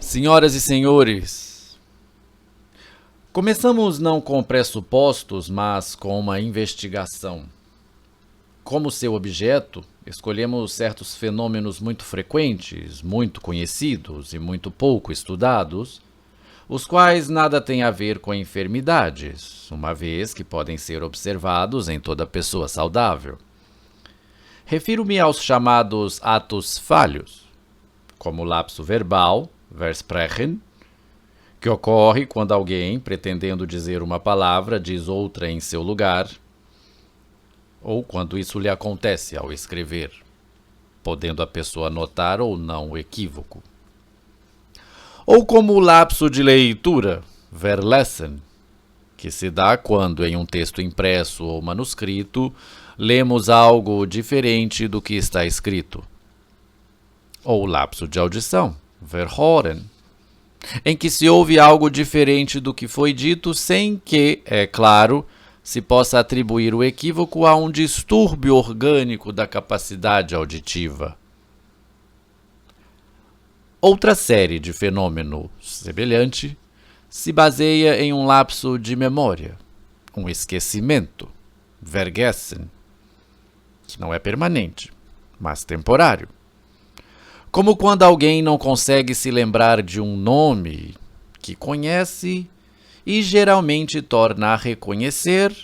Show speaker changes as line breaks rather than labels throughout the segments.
Senhoras e senhores, começamos não com pressupostos, mas com uma investigação. Como seu objeto, escolhemos certos fenômenos muito frequentes, muito conhecidos e muito pouco estudados, os quais nada têm a ver com enfermidades, uma vez que podem ser observados em toda pessoa saudável. Refiro-me aos chamados atos falhos, como o lapso verbal, Versprechen, que ocorre quando alguém, pretendendo dizer uma palavra, diz outra em seu lugar, ou quando isso lhe acontece ao escrever, podendo a pessoa notar ou não o equívoco. Ou como o lapso de leitura, Verlesen, que se dá quando, em um texto impresso ou manuscrito, lemos algo diferente do que está escrito. Ou o lapso de audição, Verhoren, em que se ouve algo diferente do que foi dito sem que, é claro, se possa atribuir o equívoco a um distúrbio orgânico da capacidade auditiva. Outra série de fenômeno semelhante se baseia em um lapso de memória, um esquecimento, Vergessen, que não é permanente, mas temporário. Como quando alguém não consegue se lembrar de um nome que conhece e geralmente torna a reconhecer,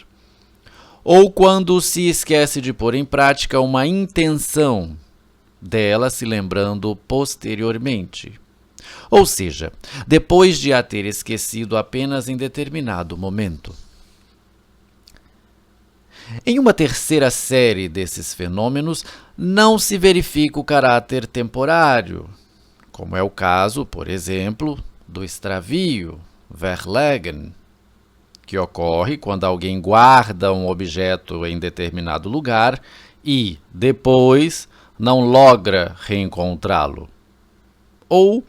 ou quando se esquece de pôr em prática uma intenção dela se lembrando posteriormente. Ou seja, depois de a ter esquecido apenas em determinado momento. Em uma terceira série desses fenômenos, não se verifica o caráter temporário, como é o caso, por exemplo, do extravio, Verlegen, que ocorre quando alguém guarda um objeto em determinado lugar e, depois, não logra reencontrá-lo. Ou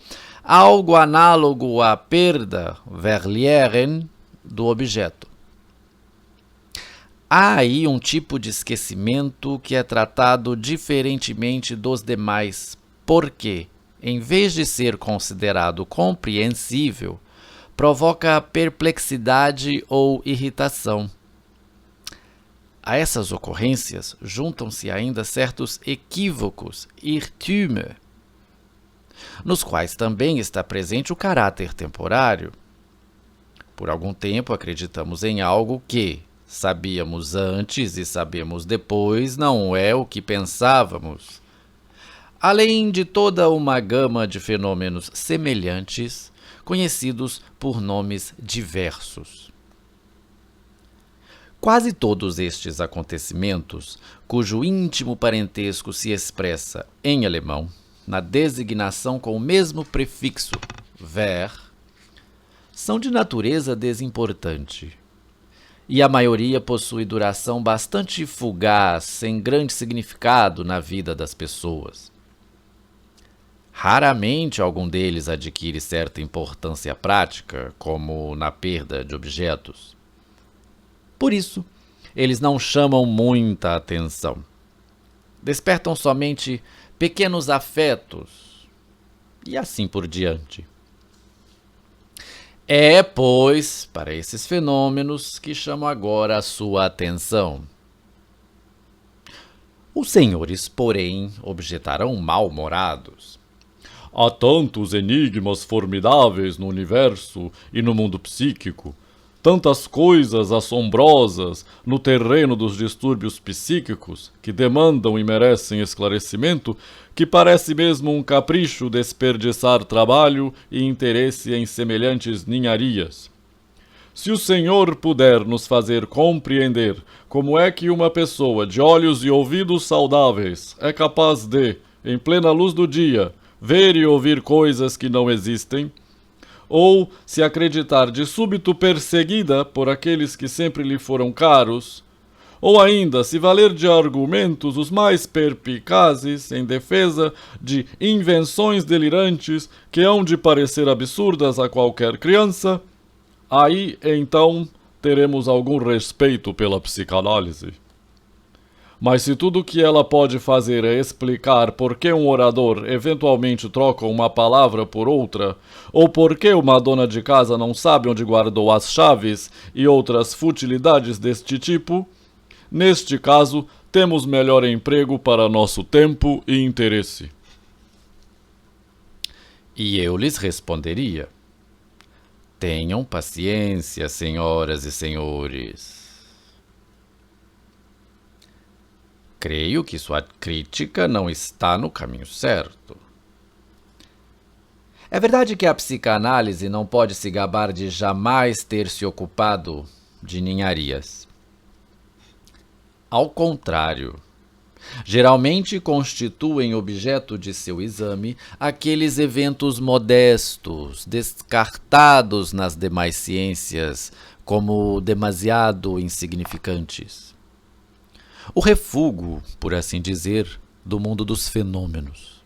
algo análogo à perda, Verlieren, do objeto. Há aí um tipo de esquecimento que é tratado diferentemente dos demais, porque, em vez de ser considerado compreensível, provoca perplexidade ou irritação. A essas ocorrências juntam-se ainda certos equívocos, Irrtümer, nos quais também está presente o caráter temporário. Por algum tempo acreditamos em algo que, sabíamos antes e sabemos depois, não é o que pensávamos. Além de toda uma gama de fenômenos semelhantes, conhecidos por nomes diversos. Quase todos estes acontecimentos, cujo íntimo parentesco se expressa em alemão, na designação com o mesmo prefixo, ver, são de natureza desimportante. E a maioria possui duração bastante fugaz, sem grande significado na vida das pessoas. Raramente algum deles adquire certa importância prática, como na perda de objetos. Por isso, eles não chamam muita atenção. Despertam somente pequenos afetos e assim por diante. É, pois, para esses fenômenos que chamo agora a sua atenção. Os senhores, porém, objetarão mal-humorados. Há tantos enigmas formidáveis no universo e no mundo psíquico, tantas coisas assombrosas no terreno dos distúrbios psíquicos que demandam e merecem esclarecimento, que parece mesmo um capricho desperdiçar trabalho e interesse em semelhantes ninharias. Se o Senhor puder nos fazer compreender como é que uma pessoa de olhos e ouvidos saudáveis é capaz de, em plena luz do dia, ver e ouvir coisas que não existem, ou se acreditar de súbito perseguida por aqueles que sempre lhe foram caros, ou ainda se valer de argumentos os mais perspicazes em defesa de invenções delirantes que hão de parecer absurdas a qualquer criança, aí então teremos algum respeito pela psicanálise.
Mas se tudo que ela pode fazer é explicar por que um orador eventualmente troca uma palavra por outra, ou por que uma dona de casa não sabe onde guardou as chaves e outras futilidades deste tipo, neste caso, temos melhor emprego para nosso tempo e interesse.
E eu lhes responderia: tenham paciência, senhoras e senhores. Creio que sua crítica não está no caminho certo. É verdade que a psicanálise não pode se gabar de jamais ter se ocupado de ninharias. Ao contrário, geralmente constituem objeto de seu exame aqueles eventos modestos, descartados nas demais ciências como demasiado insignificantes. O refúgio, por assim dizer, do mundo dos fenômenos.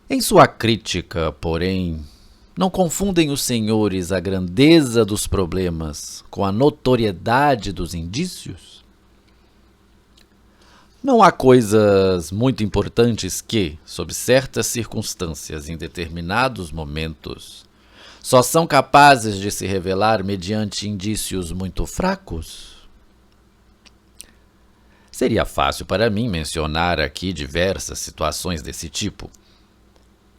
Em sua crítica, porém, não confundem os senhores a grandeza dos problemas com a notoriedade dos indícios? Não há coisas muito importantes que, sob certas circunstâncias, em determinados momentos, só são capazes de se revelar mediante indícios muito fracos? Seria fácil para mim mencionar aqui diversas situações desse tipo,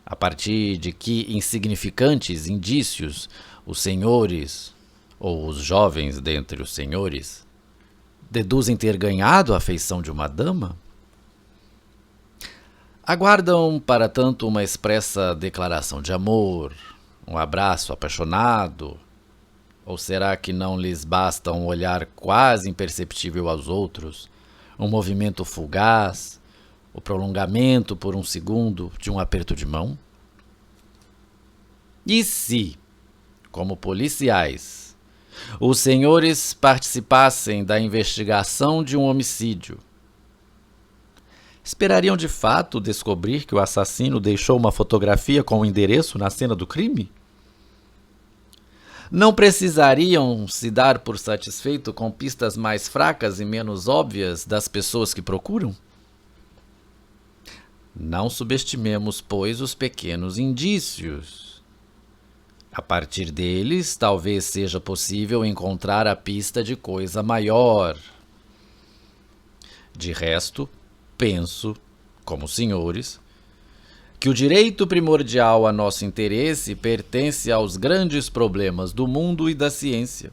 a partir de que insignificantes indícios os senhores, ou os jovens dentre os senhores, deduzem ter ganhado a afeição de uma dama? Aguardam, para tanto, uma expressa declaração de amor, um abraço apaixonado? Ou será que não lhes basta um olhar quase imperceptível aos outros, um movimento fugaz, o prolongamento por um segundo de um aperto de mão? E se, como policiais, os senhores participassem da investigação de um homicídio, esperariam de fato descobrir que o assassino deixou uma fotografia com o endereço na cena do crime? Não precisariam se dar por satisfeito com pistas mais fracas e menos óbvias das pessoas que procuram? Não subestimemos, pois, os pequenos indícios. A partir deles, talvez seja possível encontrar a pista de coisa maior. De resto, penso, como os senhores, que o direito primordial a nosso interesse pertence aos grandes problemas do mundo e da ciência.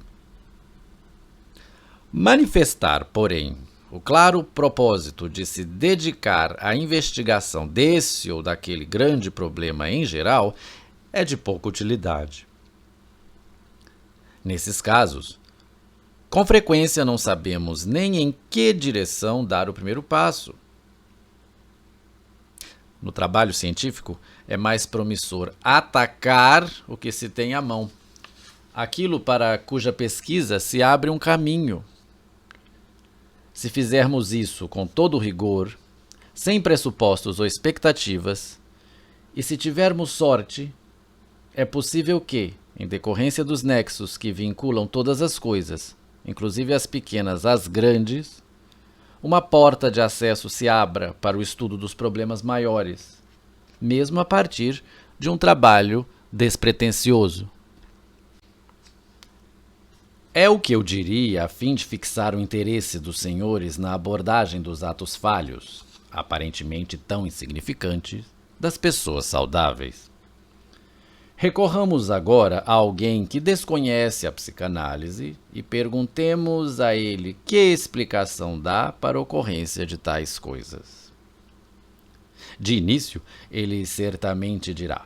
Manifestar, porém, o claro propósito de se dedicar à investigação desse ou daquele grande problema em geral é de pouca utilidade. Nesses casos, com frequência não sabemos nem em que direção dar o primeiro passo. No trabalho científico, é mais promissor atacar o que se tem à mão, aquilo para cuja pesquisa se abre um caminho. Se fizermos isso com todo rigor, sem pressupostos ou expectativas, e se tivermos sorte, é possível que, em decorrência dos nexos que vinculam todas as coisas, inclusive as pequenas às grandes, uma porta de acesso se abra para o estudo dos problemas maiores, mesmo a partir de um trabalho despretensioso. É o que eu diria a fim de fixar o interesse dos senhores na abordagem dos atos falhos, aparentemente tão insignificantes, das pessoas saudáveis. Recorramos agora a alguém que desconhece a psicanálise e perguntemos a ele que explicação dá para a ocorrência de tais coisas. De início, ele certamente dirá: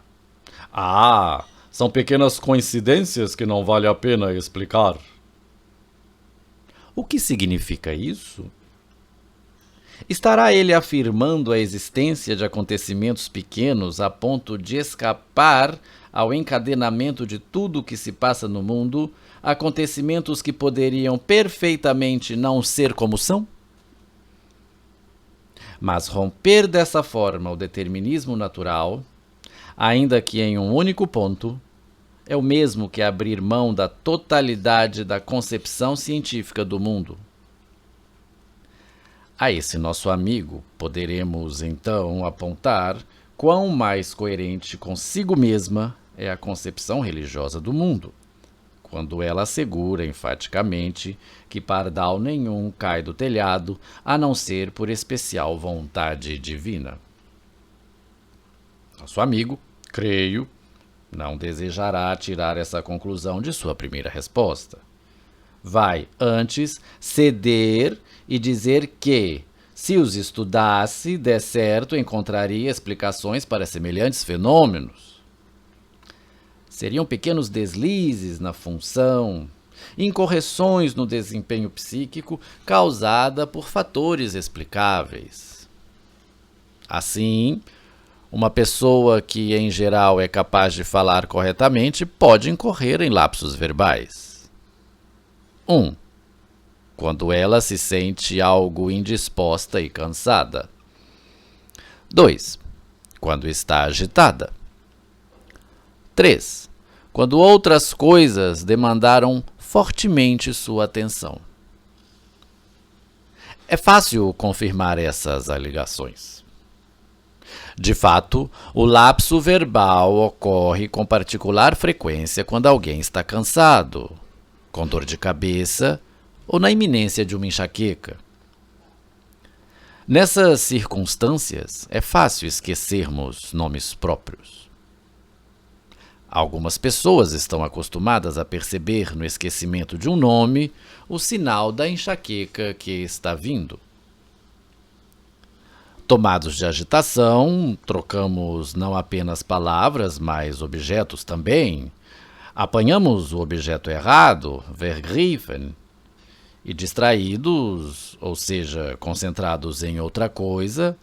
Ah, são pequenas coincidências que não vale a pena explicar.
O que significa isso? Estará ele afirmando a existência de acontecimentos pequenos a ponto de escapar ao encadenamento de tudo o que se passa no mundo, acontecimentos que poderiam perfeitamente não ser como são? Mas romper dessa forma o determinismo natural, ainda que em um único ponto, é o mesmo que abrir mão da totalidade da concepção científica do mundo. A esse nosso amigo poderemos então apontar quão mais coerente consigo mesma é a concepção religiosa do mundo, quando ela assegura enfaticamente que pardal nenhum cai do telhado a não ser por especial vontade divina. Nosso amigo, creio, não desejará tirar essa conclusão de sua primeira resposta. Vai, antes, ceder e dizer que, se os estudasse, de certo encontraria explicações para semelhantes fenômenos. Seriam pequenos deslizes na função, incorreções no desempenho psíquico causada por fatores explicáveis. Assim, uma pessoa que, em geral, é capaz de falar corretamente pode incorrer em lapsos verbais. 1. Quando ela se sente algo indisposta e cansada. 2. Quando está agitada. 3. Quando outras coisas demandaram fortemente sua atenção. É fácil confirmar essas alegações. De fato, o lapso verbal ocorre com particular frequência quando alguém está cansado, com dor de cabeça ou na iminência de uma enxaqueca. Nessas circunstâncias, é fácil esquecermos nomes próprios. Algumas pessoas estão acostumadas a perceber no esquecimento de um nome o sinal da enxaqueca que está vindo. Tomados de agitação, trocamos não apenas palavras, mas objetos também. Apanhamos o objeto errado, vergriffen, e distraídos, ou seja, concentrados em outra coisa,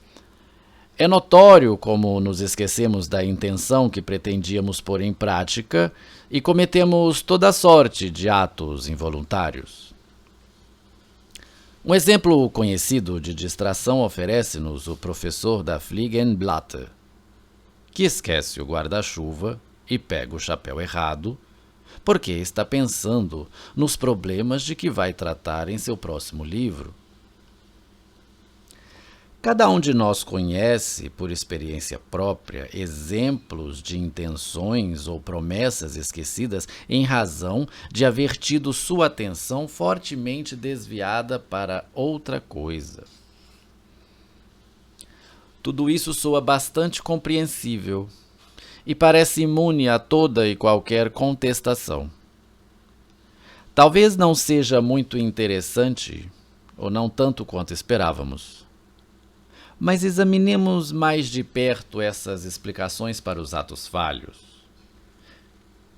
é notório como nos esquecemos da intenção que pretendíamos pôr em prática e cometemos toda sorte de atos involuntários. Um exemplo conhecido de distração oferece-nos o professor da Fliegenblatt, que esquece o guarda-chuva e pega o chapéu errado, porque está pensando nos problemas de que vai tratar em seu próximo livro. Cada um de nós conhece, por experiência própria, exemplos de intenções ou promessas esquecidas em razão de haver tido sua atenção fortemente desviada para outra coisa. Tudo isso soa bastante compreensível e parece imune a toda e qualquer contestação. Talvez não seja muito interessante, ou não tanto quanto esperávamos. Mas examinemos mais de perto essas explicações para os atos falhos.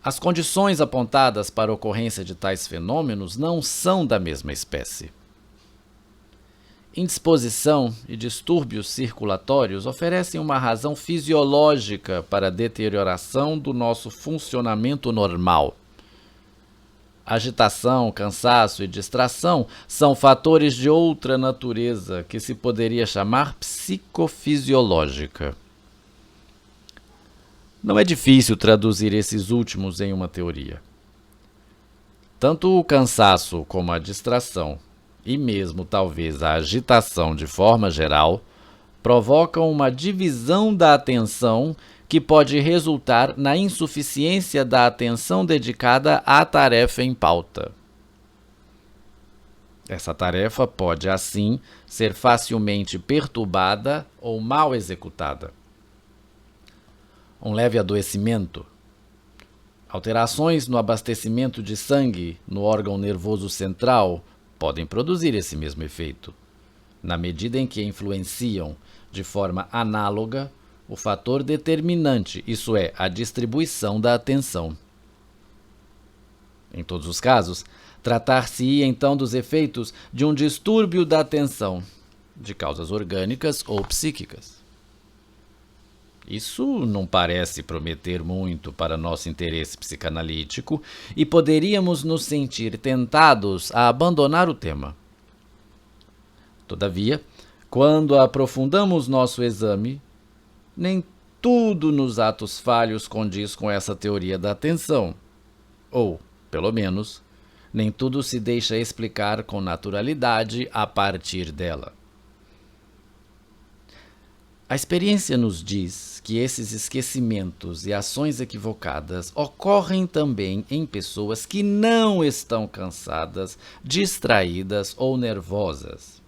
As condições apontadas para a ocorrência de tais fenômenos não são da mesma espécie. Indisposição e distúrbios circulatórios oferecem uma razão fisiológica para a deterioração do nosso funcionamento normal. Agitação, cansaço e distração são fatores de outra natureza que se poderia chamar psicofisiológica. Não é difícil traduzir esses últimos em uma teoria. Tanto o cansaço como a distração, e mesmo talvez a agitação de forma geral, provocam uma divisão da atenção que pode resultar na insuficiência da atenção dedicada à tarefa em pauta. Essa tarefa pode, assim, ser facilmente perturbada ou mal executada. Um leve adoecimento, alterações no abastecimento de sangue no órgão nervoso central podem produzir esse mesmo efeito, na medida em que influenciam, de forma análoga, o fator determinante, isso é, a distribuição da atenção. Em todos os casos, tratar-se-ia então dos efeitos de um distúrbio da atenção, de causas orgânicas ou psíquicas. Isso não parece prometer muito para nosso interesse psicanalítico e poderíamos nos sentir tentados a abandonar o tema. Todavia, quando aprofundamos nosso exame, nem tudo nos atos falhos condiz com essa teoria da atenção, ou, pelo menos, nem tudo se deixa explicar com naturalidade a partir dela. A experiência nos diz que esses esquecimentos e ações equivocadas ocorrem também em pessoas que não estão cansadas, distraídas ou nervosas,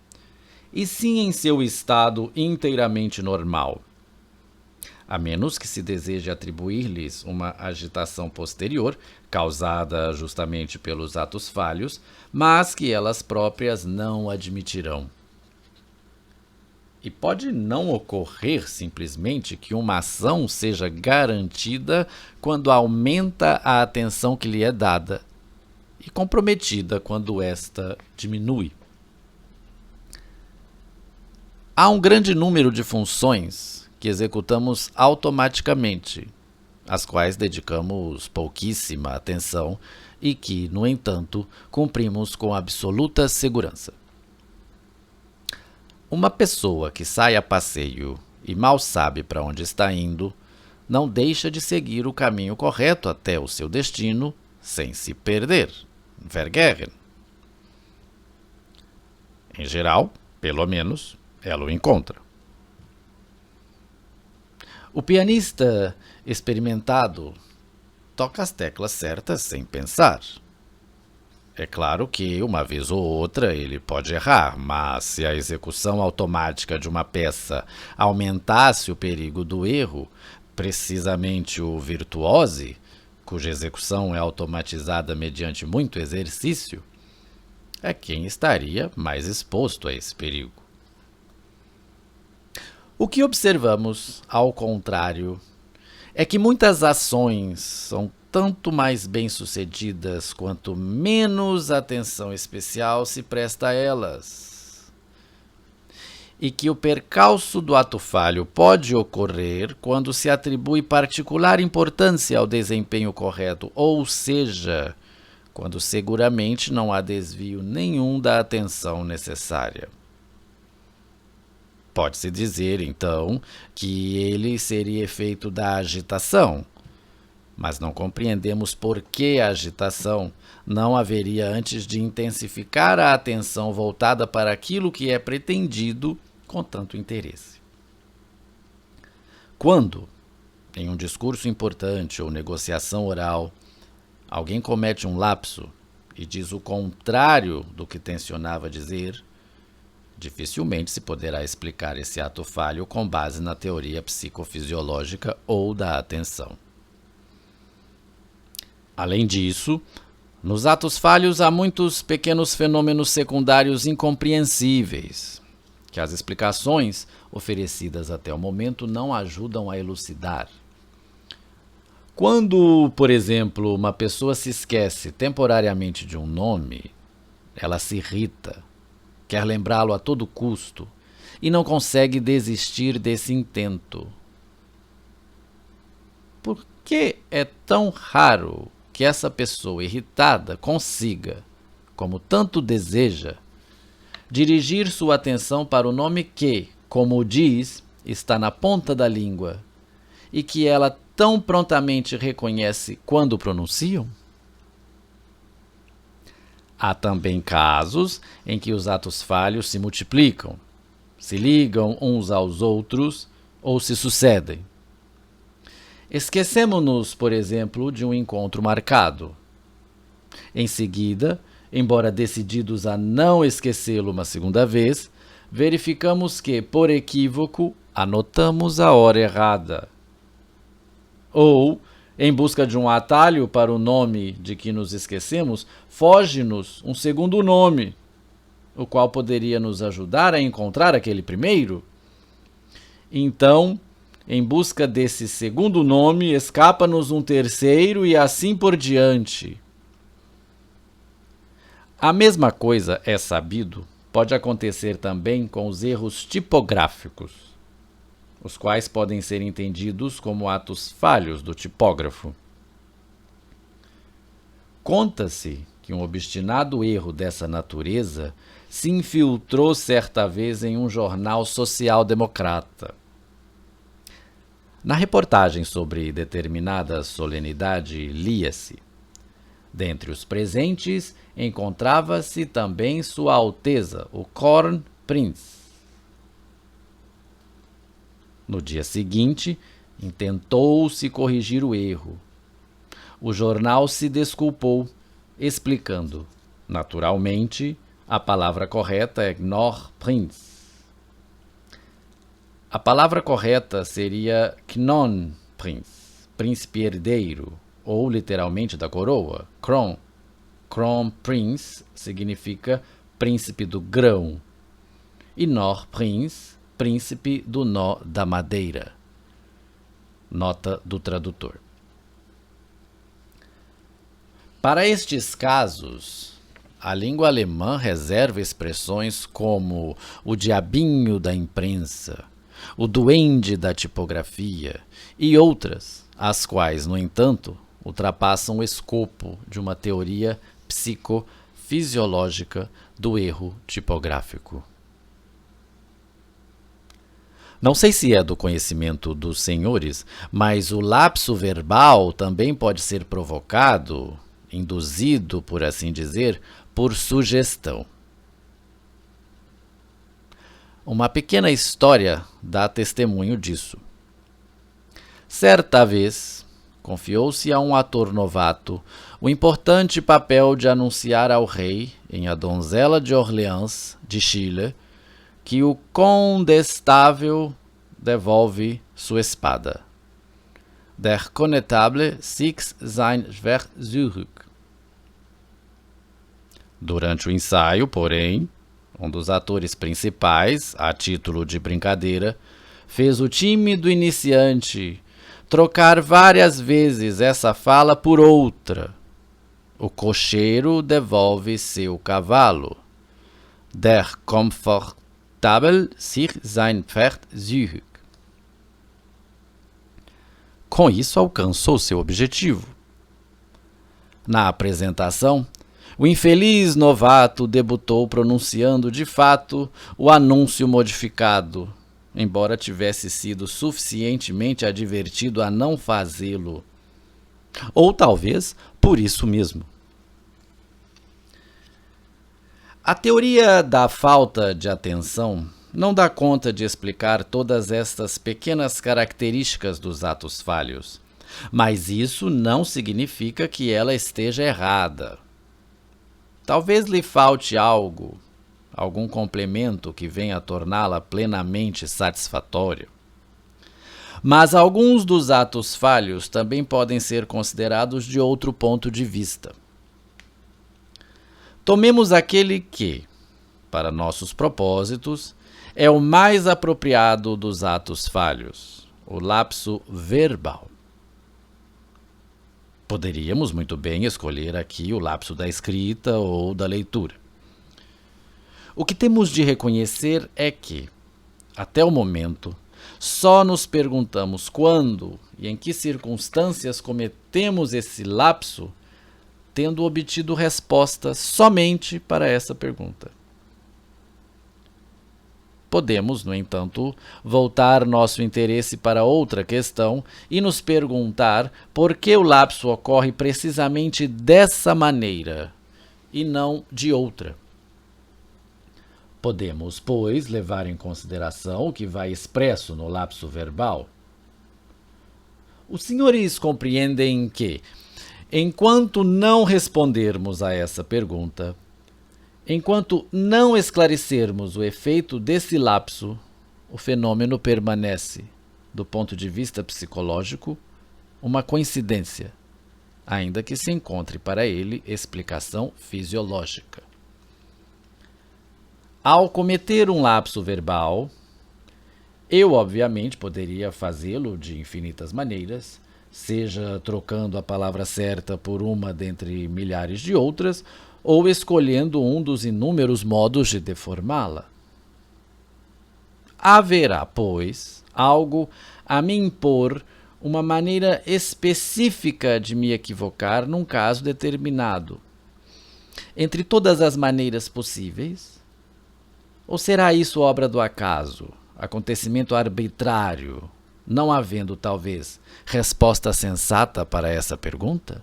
e sim em seu estado inteiramente normal, a menos que se deseje atribuir-lhes uma agitação posterior, causada justamente pelos atos falhos, mas que elas próprias não admitirão. E pode não ocorrer simplesmente que uma ação seja garantida quando aumenta a atenção que lhe é dada e comprometida quando esta diminui. Há um grande número de funções que executamos automaticamente, às quais dedicamos pouquíssima atenção e que, no entanto, cumprimos com absoluta segurança. Uma pessoa que sai a passeio e mal sabe para onde está indo, não deixa de seguir o caminho correto até o seu destino sem se perder. Vergessen. Em geral, pelo menos, ela o encontra. O pianista experimentado toca as teclas certas sem pensar. É claro que, uma vez ou outra, ele pode errar, mas se a execução automática de uma peça aumentasse o perigo do erro, precisamente o virtuose, cuja execução é automatizada mediante muito exercício, é quem estaria mais exposto a esse perigo. O que observamos, ao contrário, é que muitas ações são tanto mais bem-sucedidas quanto menos atenção especial se presta a elas. E que o percalço do ato falho pode ocorrer quando se atribui particular importância ao desempenho correto, ou seja, quando seguramente não há desvio nenhum da atenção necessária. Pode-se dizer, então, que ele seria efeito da agitação, mas não compreendemos por que a agitação não haveria antes de intensificar a atenção voltada para aquilo que é pretendido com tanto interesse. Quando, em um discurso importante ou negociação oral, alguém comete um lapso e diz o contrário do que tencionava dizer, dificilmente se poderá explicar esse ato falho com base na teoria psicofisiológica ou da atenção. Além disso, nos atos falhos há muitos pequenos fenômenos secundários incompreensíveis, que as explicações oferecidas até o momento não ajudam a elucidar. Quando, por exemplo, uma pessoa se esquece temporariamente de um nome, ela se irrita, quer lembrá-lo a todo custo e não consegue desistir desse intento. Por que é tão raro que essa pessoa irritada consiga, como tanto deseja, dirigir sua atenção para o nome que, como diz, está na ponta da língua e que ela tão prontamente reconhece quando pronunciam? Há também casos em que os atos falhos se multiplicam, se ligam uns aos outros ou se sucedem. Esquecemo-nos, por exemplo, de um encontro marcado. Em seguida, embora decididos a não esquecê-lo uma segunda vez, verificamos que, por equívoco, anotamos a hora errada. Ou, em busca de um atalho para o nome de que nos esquecemos, foge-nos um segundo nome, o qual poderia nos ajudar a encontrar aquele primeiro. Então, em busca desse segundo nome, escapa-nos um terceiro e assim por diante. A mesma coisa, é sabido, pode acontecer também com os erros tipográficos, os quais podem ser entendidos como atos falhos do tipógrafo. Conta-se que um obstinado erro dessa natureza se infiltrou certa vez em um jornal social-democrata. Na reportagem sobre determinada solenidade, lia-se: dentre os presentes encontrava-se também Sua Alteza, o Kronprinz. No dia seguinte, intentou-se corrigir o erro. O jornal se desculpou, explicando: naturalmente, a palavra correta é Knorr-Prinz. A palavra correta seria Kronprinz, príncipe herdeiro, ou literalmente da coroa, Kron. Kronprinz significa príncipe do grão, e Knorr-Prinz, príncipe do nó da madeira. Nota do tradutor. Para estes casos, a língua alemã reserva expressões como o diabinho da imprensa, o duende da tipografia e outras, as quais, no entanto, ultrapassam o escopo de uma teoria psicofisiológica do erro tipográfico. Não sei se é do conhecimento dos senhores, mas o lapso verbal também pode ser provocado, induzido, por assim dizer, por sugestão. Uma pequena história dá testemunho disso. Certa vez, confiou-se a um ator novato o importante papel de anunciar ao rei, em A Donzela de Orleans, de Chile, que o condestável devolve sua espada. Der Connétable sich sein Schwert zurück. Durante o ensaio, porém, um dos atores principais, a título de brincadeira, fez o tímido iniciante trocar várias vezes essa fala por outra. O cocheiro devolve seu cavalo. Der Komfortabel sich sein Pferd zurück. Com isso, alcançou seu objetivo. Na apresentação, o infeliz novato debutou pronunciando de fato o anúncio modificado, embora tivesse sido suficientemente advertido a não fazê-lo. Ou talvez por isso mesmo. A teoria da falta de atenção não dá conta de explicar todas estas pequenas características dos atos falhos, mas isso não significa que ela esteja errada. Talvez lhe falte algo, algum complemento que venha a torná-la plenamente satisfatória. Mas alguns dos atos falhos também podem ser considerados de outro ponto de vista. Tomemos aquele que, para nossos propósitos, é o mais apropriado dos atos falhos, o lapso verbal. Poderíamos muito bem escolher aqui o lapso da escrita ou da leitura. O que temos de reconhecer é que, até o momento, só nos perguntamos quando e em que circunstâncias cometemos esse lapso, tendo obtido resposta somente para essa pergunta. Podemos, no entanto, voltar nosso interesse para outra questão e nos perguntar por que o lapso ocorre precisamente dessa maneira e não de outra. Podemos, pois, levar em consideração o que vai expresso no lapso verbal. Os senhores compreendem que, enquanto não respondermos a essa pergunta, enquanto não esclarecermos o efeito desse lapso, o fenômeno permanece, do ponto de vista psicológico, uma coincidência, ainda que se encontre para ele explicação fisiológica. Ao cometer um lapso verbal, eu obviamente poderia fazê-lo de infinitas maneiras, seja trocando a palavra certa por uma dentre milhares de outras, ou escolhendo um dos inúmeros modos de deformá-la. Haverá, pois, algo a me impor uma maneira específica de me equivocar num caso determinado. Entre todas as maneiras possíveis? Ou será isso obra do acaso, acontecimento arbitrário, não havendo, talvez, resposta sensata para essa pergunta?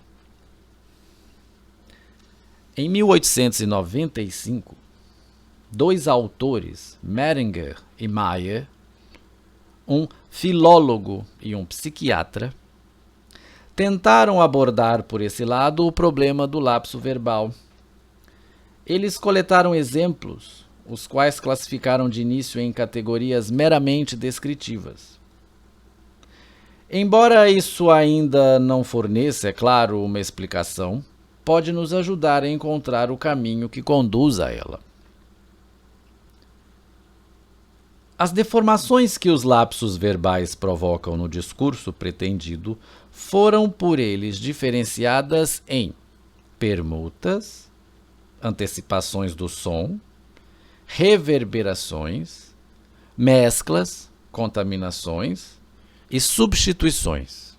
Em 1895, dois autores, Meringer e Mayer, um filólogo e um psiquiatra, tentaram abordar por esse lado o problema do lapso verbal. Eles coletaram exemplos, os quais classificaram de início em categorias meramente descritivas. Embora isso ainda não forneça, é claro, uma explicação, pode nos ajudar a encontrar o caminho que conduz a ela. As deformações que os lapsos verbais provocam no discurso pretendido foram por eles diferenciadas em permutas, antecipações do som, reverberações, mesclas, contaminações e substituições.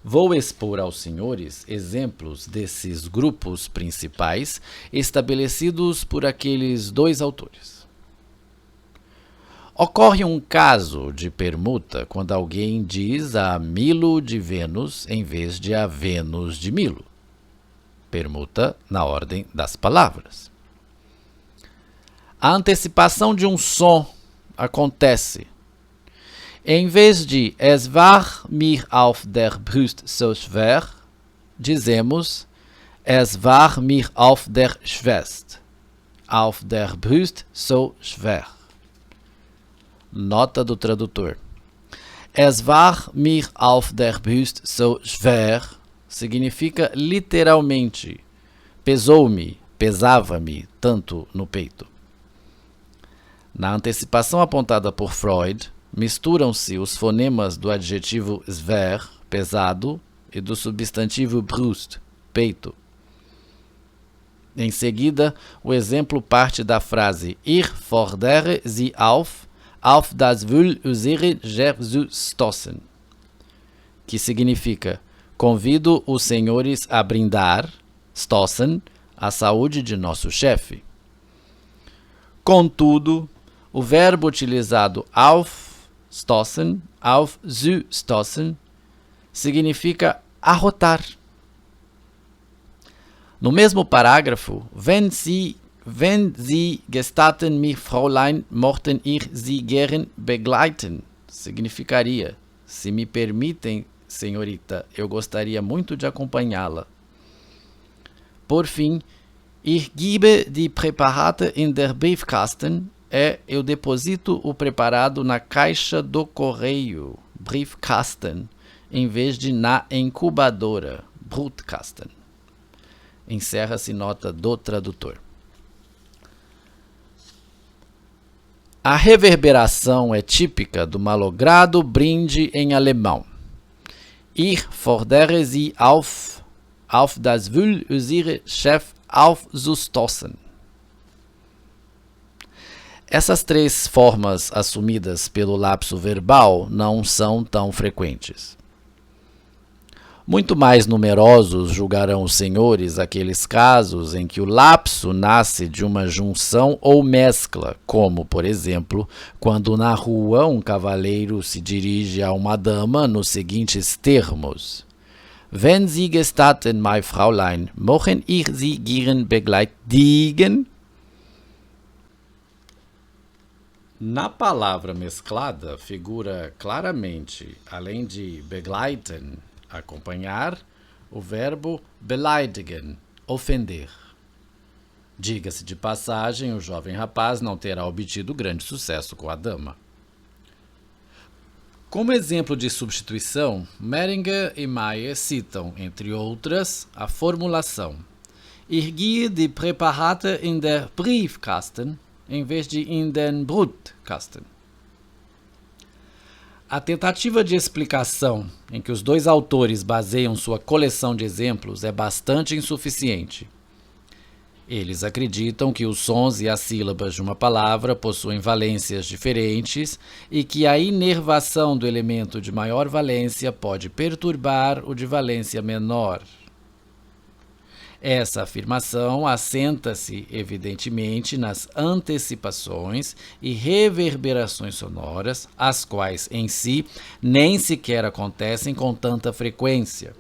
Vou expor aos senhores exemplos desses grupos principais estabelecidos por aqueles dois autores. Ocorre um caso de permuta quando alguém diz a Milo de Vênus em vez de a Vênus de Milo. Permuta na ordem das palavras. A antecipação de um som acontece. Em vez de Es war mir auf der Brust so schwer, dizemos Es war mir auf der Schwest. Auf der Brust so schwer. Nota do tradutor. Es war mir auf der Brust so schwer significa literalmente pesou-me, pesava-me tanto no peito. Na antecipação apontada por Freud, misturam-se os fonemas do adjetivo schwer, pesado, e do substantivo Brust, peito. Em seguida, o exemplo parte da frase Ich fordere Sie auf das Wohl unserer Gerstossen, que significa convido os senhores a brindar, Stossen, a saúde de nosso chefe. Contudo, o verbo utilizado aufstossen, aufzustossen, significa arrotar. No mesmo parágrafo, wenn Sie gestatten mich, Fräulein, mochten ich Sie gern begleiten, significaria, se me permitem, senhorita, eu gostaria muito de acompanhá-la. Por fim, ich gebe die Präparate in der Briefkasten, eu deposito o preparado na caixa do correio, Briefkasten, em vez de na incubadora, Brutkasten. Encerra-se nota do tradutor. A reverberação é típica do malogrado brinde em alemão. Ich fordere Sie auf das Wohl unserer Chef aufzustossen. Essas três formas assumidas pelo lapso verbal não são tão frequentes. Muito mais numerosos julgarão os senhores aqueles casos em que o lapso nasce de uma junção ou mescla, como, por exemplo, quando na rua um cavaleiro se dirige a uma dama nos seguintes termos: Wenn Sie gestatten, mein Fräulein, mochten ich Sie gern begleitigen? Na palavra mesclada figura claramente, além de begleiten, acompanhar, o verbo beleidigen, ofender. Diga-se de passagem, o jovem rapaz não terá obtido grande sucesso com a dama. Como exemplo de substituição, Mehringer e Mayer citam, entre outras, a formulação Ich gehe die Präparate in der Briefkasten, em vez de in den Brutkasten. A tentativa de explicação em que os dois autores baseiam sua coleção de exemplos é bastante insuficiente. Eles acreditam que os sons e as sílabas de uma palavra possuem valências diferentes e que a inervação do elemento de maior valência pode perturbar o de valência menor. Essa afirmação assenta-se, evidentemente, nas antecipações e reverberações sonoras, as quais, em si, nem sequer acontecem com tanta frequência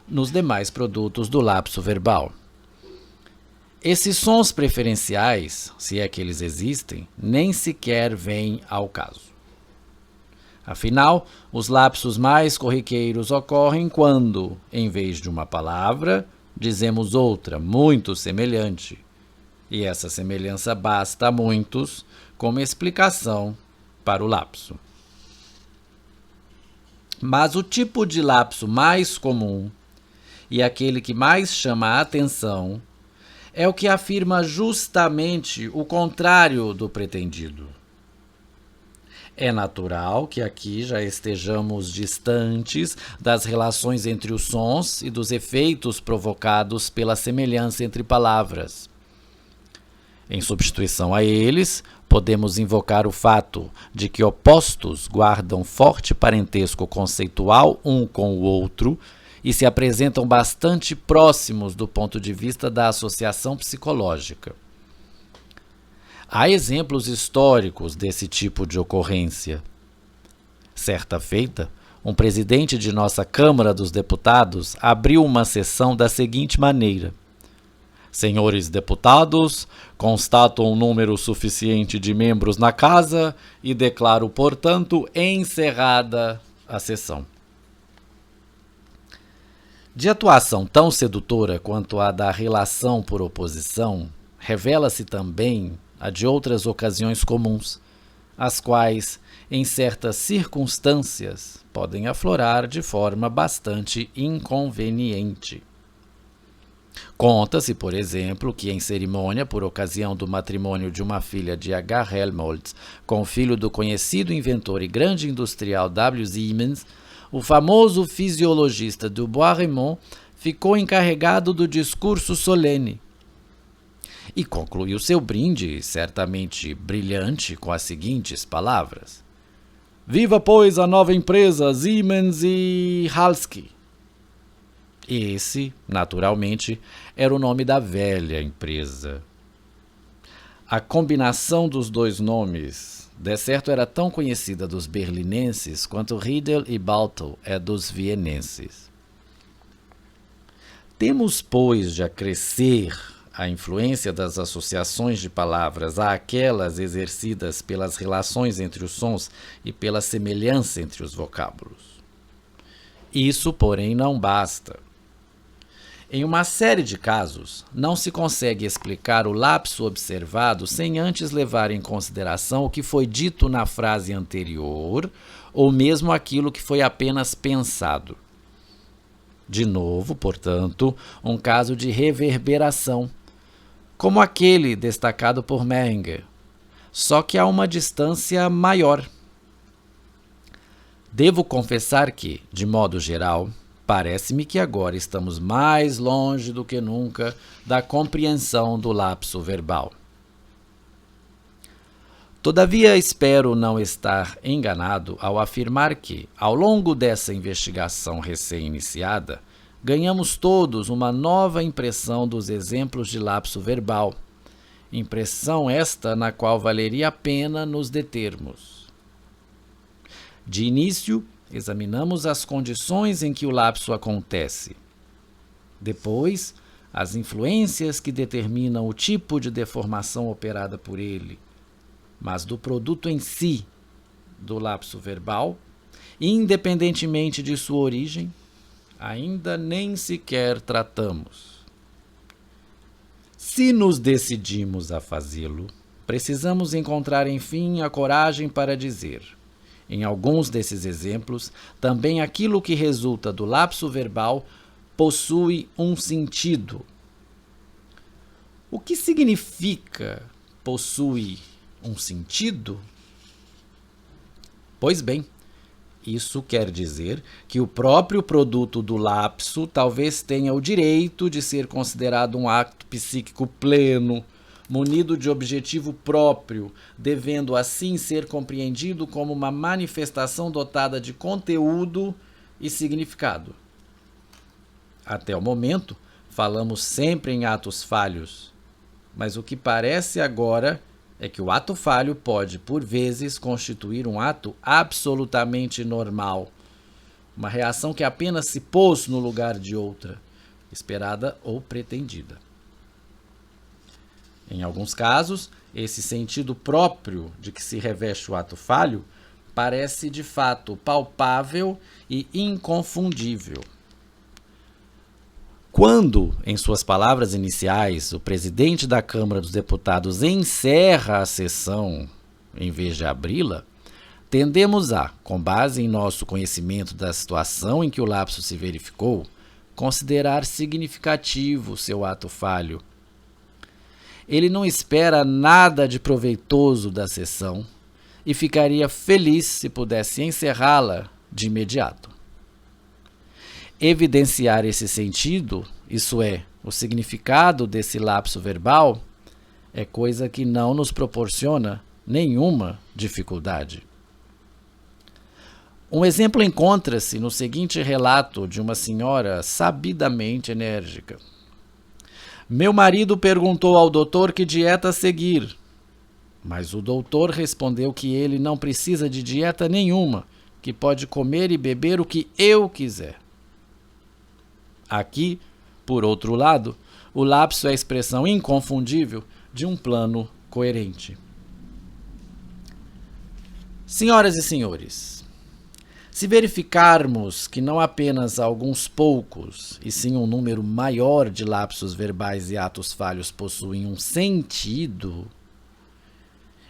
nos demais produtos do lapso verbal. Esses sons preferenciais, se é que eles existem, nem sequer vêm ao caso. Afinal, os lapsos mais corriqueiros ocorrem quando, em vez de uma palavra, dizemos outra muito semelhante. E essa semelhança basta a muitos como explicação para o lapso. Mas o tipo de lapso mais comum e aquele que mais chama a atenção é o que afirma justamente o contrário do pretendido. É natural que aqui já estejamos distantes das relações entre os sons e dos efeitos provocados pela semelhança entre palavras. Em substituição a eles, podemos invocar o fato de que opostos guardam forte parentesco conceitual um com o outro e se apresentam bastante próximos do ponto de vista da associação psicológica. Há exemplos históricos desse tipo de ocorrência. Certa feita, um presidente de nossa Câmara dos Deputados abriu uma sessão da seguinte maneira: Senhores deputados, constato um número suficiente de membros na casa e declaro, portanto, encerrada a sessão. De atuação tão sedutora quanto a da relação por oposição, revela-se também a de outras ocasiões comuns, as quais, em certas circunstâncias, podem aflorar de forma bastante inconveniente. Conta-se, por exemplo, que em cerimônia por ocasião do matrimônio de uma filha de H. Helmholtz com o filho do conhecido inventor e grande industrial W. Siemens, o famoso fisiologista Dubois-Reymond ficou encarregado do discurso solene e concluiu seu brinde, certamente brilhante, com as seguintes palavras: Viva, pois, a nova empresa Siemens e Halske. Esse, naturalmente, era o nome da velha empresa. A combinação dos dois nomes, de certo, era tão conhecida dos berlinenses quanto Riedel e Balto é dos vienenses. Temos, pois, de acrescer a influência das associações de palavras àquelas exercidas pelas relações entre os sons e pela semelhança entre os vocábulos. Isso, porém, não basta. Em uma série de casos, não se consegue explicar o lapso observado sem antes levar em consideração o que foi dito na frase anterior ou mesmo aquilo que foi apenas pensado. De novo, portanto, um caso de reverberação, como aquele destacado por Mehringer, só que a uma distância maior. Devo confessar que, de modo geral, parece-me que agora estamos mais longe do que nunca da compreensão do lapso verbal. Todavia, espero não estar enganado ao afirmar que, ao longo dessa investigação recém-iniciada, ganhamos todos uma nova impressão dos exemplos de lapso verbal, impressão esta na qual valeria a pena nos determos. De início, examinamos as condições em que o lapso acontece. Depois, as influências que determinam o tipo de deformação operada por ele. Mas do produto em si, do lapso verbal, independentemente de sua origem, ainda nem sequer tratamos. Se nos decidimos a fazê-lo, precisamos encontrar, enfim, a coragem para dizer: em alguns desses exemplos, também aquilo que resulta do lapso verbal possui um sentido. O que significa possui um sentido? Pois bem, isso quer dizer que o próprio produto do lapso talvez tenha o direito de ser considerado um ato psíquico pleno, munido de objetivo próprio, devendo assim ser compreendido como uma manifestação dotada de conteúdo e significado. Até o momento, falamos sempre em atos falhos, mas o que parece agora é que o ato falho pode, por vezes, constituir um ato absolutamente normal, uma reação que apenas se pôs no lugar de outra, esperada ou pretendida. Em alguns casos, esse sentido próprio de que se reveste o ato falho parece de fato palpável e inconfundível. Quando, em suas palavras iniciais, o presidente da Câmara dos Deputados encerra a sessão em vez de abri-la, tendemos a, com base em nosso conhecimento da situação em que o lapso se verificou, considerar significativo seu ato falho. Ele não espera nada de proveitoso da sessão e ficaria feliz se pudesse encerrá-la de imediato. Evidenciar esse sentido, isso é, o significado desse lapso verbal, é coisa que não nos proporciona nenhuma dificuldade. Um exemplo encontra-se no seguinte relato de uma senhora sabidamente enérgica. Meu marido perguntou ao doutor que dieta seguir, mas o doutor respondeu que ele não precisa de dieta nenhuma, que pode comer e beber o que eu quiser. Aqui, por outro lado, o lapso é a expressão inconfundível de um plano coerente. Senhoras e senhores, se verificarmos que não apenas alguns poucos, e sim um número maior de lapsos verbais e atos falhos possuem um sentido,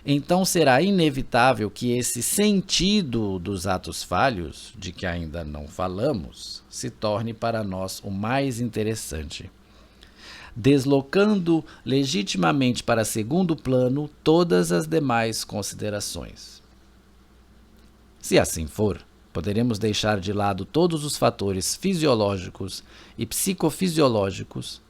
então será inevitável que esse sentido dos atos falhos, de que ainda não falamos, se torne para nós o mais interessante, deslocando legitimamente para segundo plano todas as demais considerações. Se assim for, poderemos deixar de lado todos os fatores fisiológicos e psicofisiológicos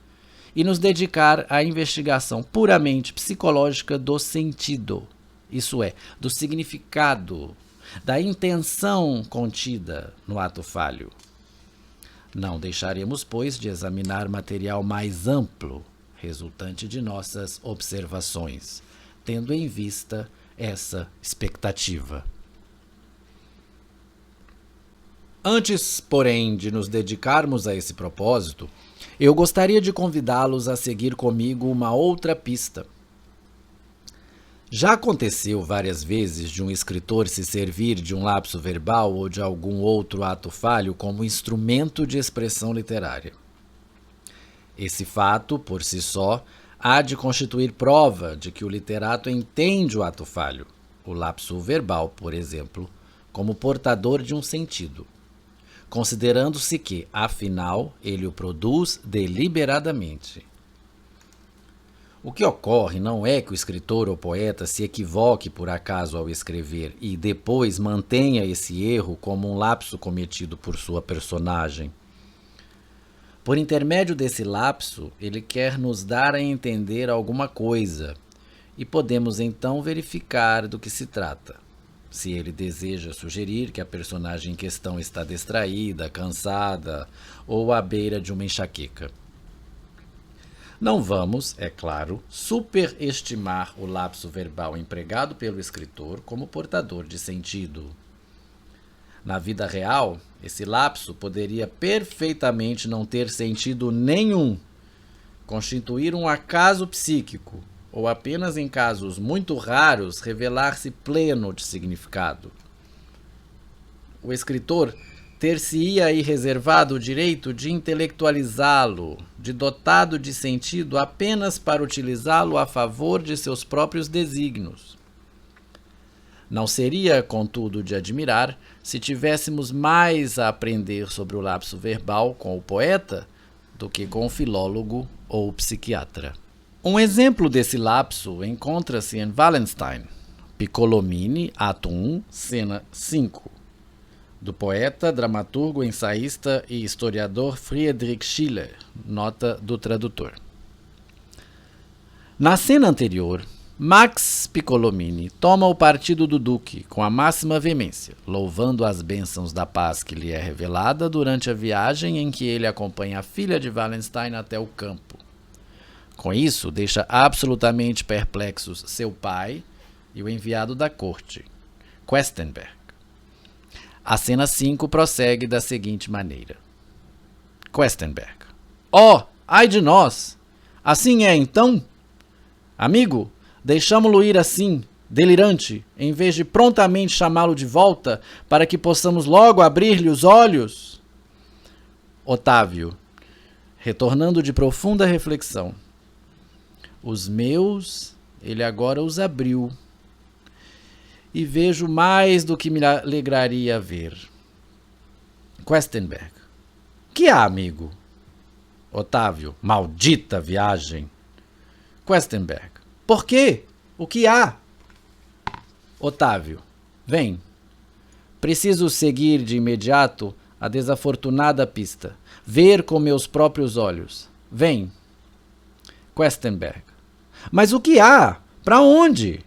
e nos dedicar à investigação puramente psicológica do sentido, isso é, do significado, da intenção contida no ato falho. Não deixaremos, pois, de examinar material mais amplo, resultante de nossas observações, tendo em vista essa expectativa. Antes, porém, de nos dedicarmos a esse propósito, eu gostaria de convidá-los a seguir comigo uma outra pista. Já aconteceu várias vezes de um escritor se servir de um lapso verbal ou de algum outro ato falho como instrumento de expressão literária. Esse fato, por si só, há de constituir prova de que o literato entende o ato falho, o lapso verbal, por exemplo, como portador de um sentido, considerando-se que, afinal, ele o produz deliberadamente. O que ocorre não é que o escritor ou poeta se equivoque por acaso ao escrever e depois mantenha esse erro como um lapso cometido por sua personagem. Por intermédio desse lapso, ele quer nos dar a entender alguma coisa e podemos então verificar do que se trata. Se ele deseja sugerir que a personagem em questão está distraída, cansada ou à beira de uma enxaqueca. Não vamos, é claro, superestimar o lapso verbal empregado pelo escritor como portador de sentido. Na vida real, esse lapso poderia perfeitamente não ter sentido nenhum, constituir um acaso psíquico, ou apenas em casos muito raros revelar-se pleno de significado. O escritor ter-se-ia aí reservado o direito de intelectualizá-lo, de dotado de sentido apenas para utilizá-lo a favor de seus próprios desígnios. Não seria, contudo, de admirar se tivéssemos mais a aprender sobre o lapso verbal com o poeta do que com o filólogo ou o psiquiatra. Um exemplo desse lapso encontra-se em Wallenstein, Piccolomini, ato 1, cena 5, do poeta, dramaturgo, ensaísta e historiador Friedrich Schiller, nota do tradutor. Na cena anterior, Max Piccolomini toma o partido do duque com a máxima veemência, louvando as bênçãos da paz que lhe é revelada durante a viagem em que ele acompanha a filha de Wallenstein até o campo. Com isso, deixa absolutamente perplexos seu pai e o enviado da corte, Questenberg. A cena 5 prossegue da seguinte maneira. Questenberg. Oh, ai de nós! Assim é então? Amigo, deixamo-lo ir assim, delirante, em vez de prontamente chamá-lo de volta, para que possamos logo abrir-lhe os olhos? Otávio, retornando de profunda reflexão. Os meus, ele agora os abriu. E vejo mais do que me alegraria ver. Questenberg. Que há, amigo? Otávio. Maldita viagem. Questenberg. Por quê? O que há? Otávio. Vem. Preciso seguir de imediato a desafortunada pista. Ver com meus próprios olhos. Vem. Questenberg. Mas o que há? Para onde?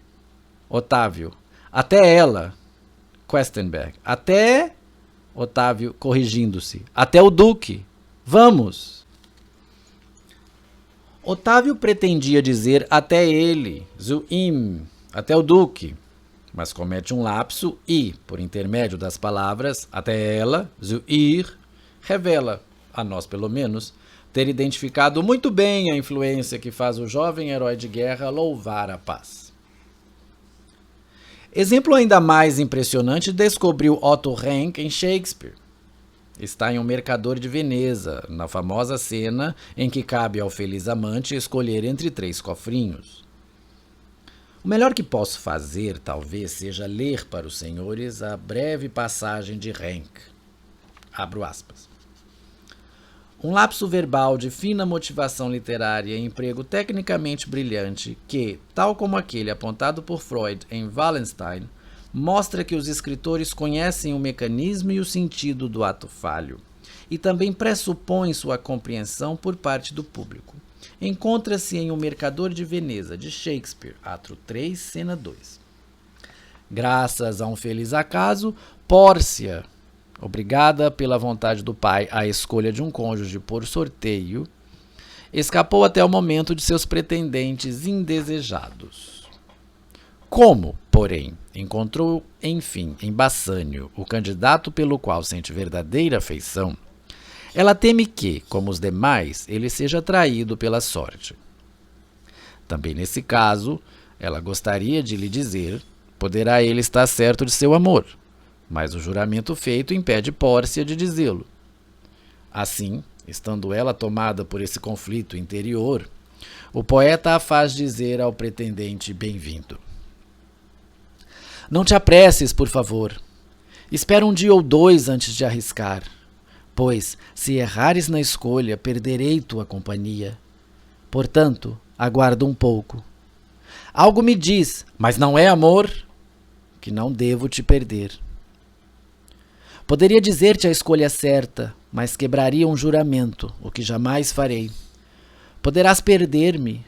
Otávio. Até ela. Questenberg. Até... Otávio corrigindo-se. Até o Duque. Vamos. Otávio pretendia dizer até ele, zu ihm, até o Duque, mas comete um lapso e, por intermédio das palavras até ela, zu ihr, revela, a nós pelo menos, ter identificado muito bem a influência que faz o jovem herói de guerra louvar a paz. Exemplo ainda mais impressionante descobriu Otto Rank em Shakespeare. Está em Um Mercador de Veneza, na famosa cena em que cabe ao feliz amante escolher entre 3 cofrinhos. O melhor que posso fazer, talvez, seja ler para os senhores a breve passagem de Rank. Abro aspas. Um lapso verbal de fina motivação literária e emprego tecnicamente brilhante que, tal como aquele apontado por Freud em Wallenstein, mostra que os escritores conhecem o mecanismo e o sentido do ato falho, e também pressupõe sua compreensão por parte do público. Encontra-se em O Mercador de Veneza, de Shakespeare, ato 3, cena 2. Graças a um feliz acaso, Pórcia, obrigada pela vontade do pai à escolha de um cônjuge por sorteio, escapou até o momento de seus pretendentes indesejados. Como, porém, encontrou, enfim, em Bassanio, o candidato pelo qual sente verdadeira afeição, ela teme que, como os demais, ele seja traído pela sorte. Também nesse caso, ela gostaria de lhe dizer, poderá ele estar certo de seu amor, mas o juramento feito impede Pórcia de dizê-lo. Assim, estando ela tomada por esse conflito interior, o poeta a faz dizer ao pretendente bem-vindo. Não te apresses, por favor. Espera um dia ou 2 antes de arriscar, pois, se errares na escolha, perderei tua companhia. Portanto, aguarda um pouco. Algo me diz, mas não é amor, que não devo te perder. Poderia dizer-te a escolha certa, mas quebraria um juramento, o que jamais farei. Poderás perder-me.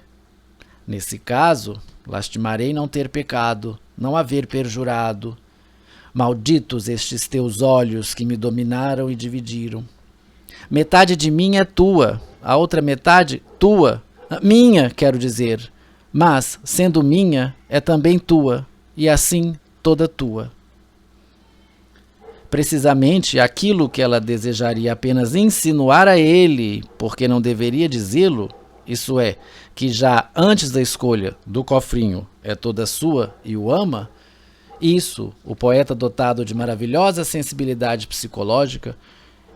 Nesse caso, lastimarei não ter pecado, não haver perjurado. Malditos estes teus olhos que me dominaram e dividiram. Metade de mim é tua, a outra metade tua. Minha, quero dizer, mas, sendo minha, é também tua, e assim toda tua. Precisamente aquilo que ela desejaria apenas insinuar a ele, porque não deveria dizê-lo, isso é, que já antes da escolha do cofrinho é toda sua e o ama, isso, o poeta dotado de maravilhosa sensibilidade psicológica,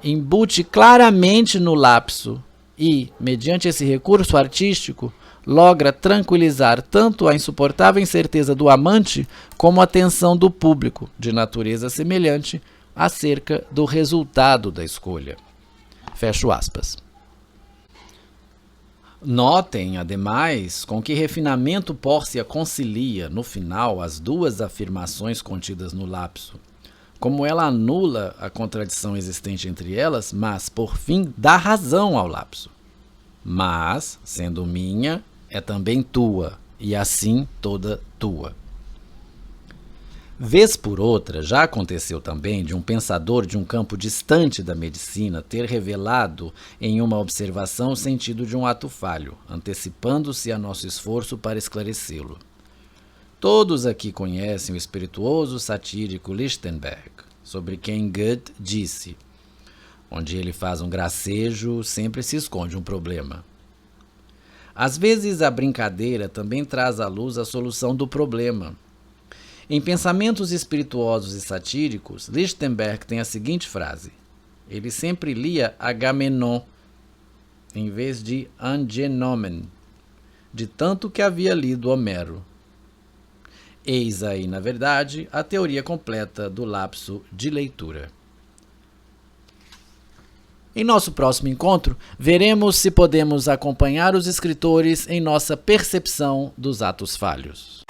embute claramente no lapso e, mediante esse recurso artístico, logra tranquilizar tanto a insuportável incerteza do amante como a tensão do público, de natureza semelhante, acerca do resultado da escolha. Fecho aspas. Notem, ademais, com que refinamento Pórcia concilia, no final, as duas afirmações contidas no lapso. Como ela anula a contradição existente entre elas, mas, por fim, dá razão ao lapso. Mas, sendo minha, é também tua, e assim toda tua. Vez por outra, já aconteceu também de um pensador de um campo distante da medicina ter revelado em uma observação o sentido de um ato falho, antecipando-se a nosso esforço para esclarecê-lo. Todos aqui conhecem o espirituoso satírico Lichtenberg, sobre quem Goethe disse: onde ele faz um gracejo, sempre se esconde um problema. Às vezes, a brincadeira também traz à luz a solução do problema. Em Pensamentos Espirituosos e Satíricos, Lichtenberg tem a seguinte frase: ele sempre lia Agamenon em vez de Angenomen, de tanto que havia lido Homero. Eis aí, na verdade, a teoria completa do lapso de leitura. Em nosso próximo encontro, veremos se podemos acompanhar os escritores em nossa percepção dos atos falhos.